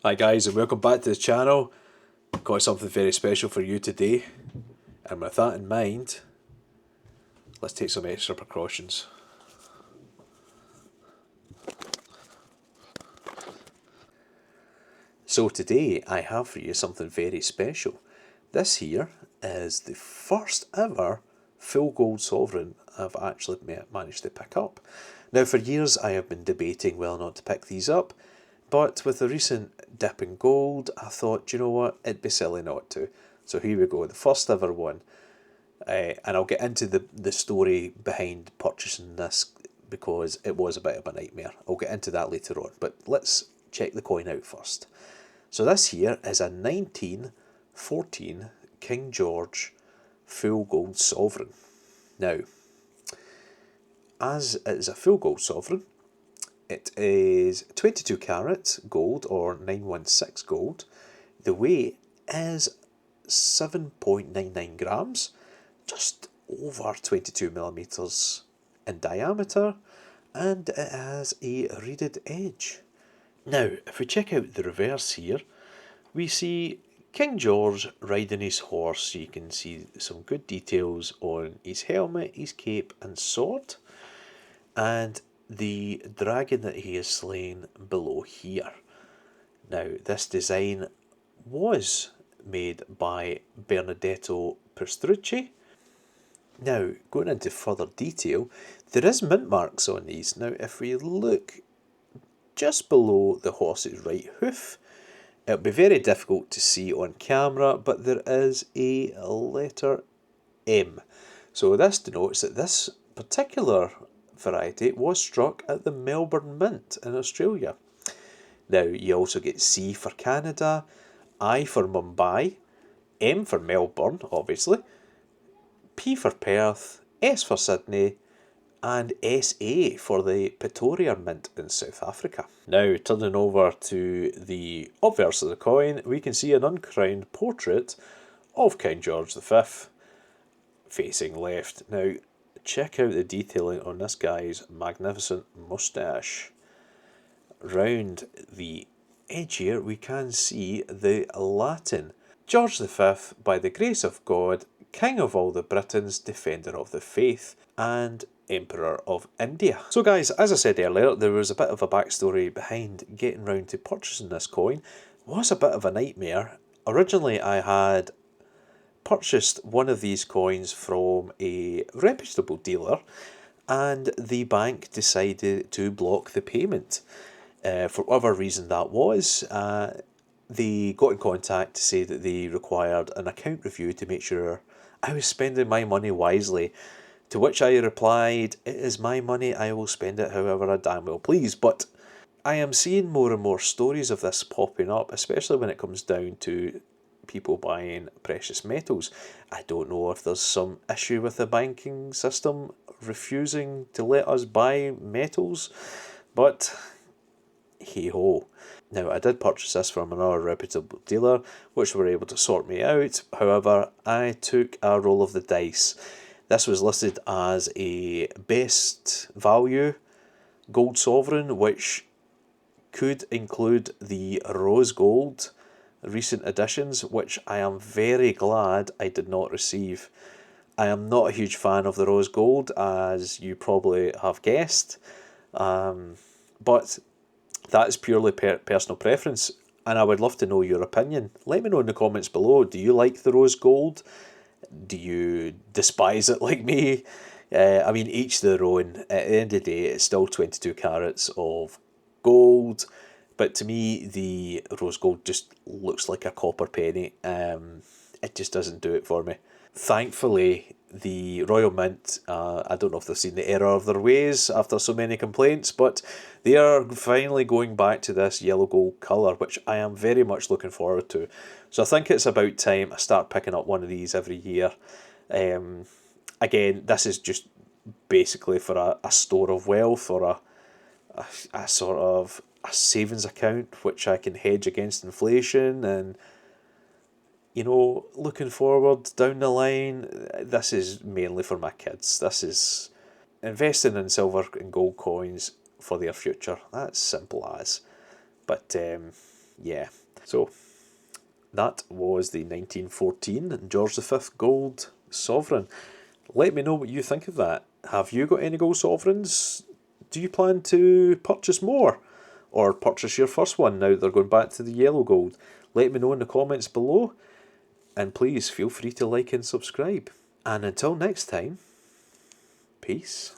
Hi guys, and welcome back to the channel. Got something very special for you today, and with that in mind, let's take some extra precautions. So today I have for you something very special. This here is the first ever full gold sovereign I've actually managed to pick up. Now for years I have been debating whether or not to pick these up, but with the recent dip in gold I thought, you know what, it'd be silly not to. So here we go, the first ever one. And I'll get into the story behind purchasing this because it was a bit of a nightmare. I'll get into that later on, but let's check the coin out first. So this here is a 1914 King George full gold sovereign. Now, as it is a full gold sovereign, it is 22 carat gold or 916 gold. The weight is 7.99 grams, just over 22 millimeters in diameter, and it has a reeded edge. Now, if we check out the reverse here, we see King George riding his horse, so you can see some good details on his helmet, his cape and sword, and the dragon that he is slain below here. Now, this design was made by Benedetto Pistrucci. Now, going into further detail, there is mint marks on these. Now, if we look just below the horse's right hoof, it'll be very difficult to see on camera, but there is a letter M. So this denotes that this particular variety was struck at the Melbourne Mint in Australia. Now, you also get C for Canada, I for Mumbai, M for Melbourne, obviously, P for Perth, S for Sydney, and SA for the Pretoria Mint in South Africa. Now, turning over to the obverse of the coin, we can see an uncrowned portrait of King George V, facing left. Now, check out the detailing on this guy's magnificent moustache. Round the edge here, we can see the Latin. George V, by the grace of God, King of all the Britons, Defender of the Faith, and Emperor of India. So guys, as I said earlier, there was a bit of a backstory behind getting round to purchasing this coin. It was a bit of a nightmare. Originally I had purchased one of these coins from a reputable dealer, and the bank decided to block the payment. For whatever reason that was, they got in contact to say that they required an account review to make sure I was spending my money wisely. To which I replied, it is my money, I will spend it however I damn well please. But I am seeing more and more stories of this popping up, especially when it comes down to people buying precious metals. I don't know if there's some issue with the banking system refusing to let us buy metals, but hey ho. Now, I did purchase this from another reputable dealer, which were able to sort me out. However, I took a roll of the dice. This was listed as a best value gold sovereign, which could include the rose gold recent editions, which I am very glad I did not receive. I am not a huge fan of the rose gold, as you probably have guessed, but that is purely personal preference, and I would love to know your opinion. Let me know in the comments below. Do you like the rose gold? Do you despise it like me? I mean, each their own. At the end of the day, it's still 22 carats of gold, but to me, the rose gold just looks like a copper penny. It just doesn't do it for me. Thankfully, the Royal Mint, I don't know if they've seen the error of their ways after so many complaints, but they are finally going back to this yellow gold colour, which I am very much looking forward to. So I think it's about time I start picking up one of these every year. Again, this is just basically for a store of wealth, or a sort of a savings account which I can hedge against inflation, and you know, looking forward down the line, this is mainly for my kids. This is investing in silver and gold coins for their future. That's simple as. But Yeah. So that was the 1914 George V gold sovereign. Let me know what you think of that. Have you got any gold sovereigns? Do you plan to purchase more? Or purchase your first one now they're going back to the yellow gold? Let me know in the comments below. And please feel free to like and subscribe. And until next time, peace.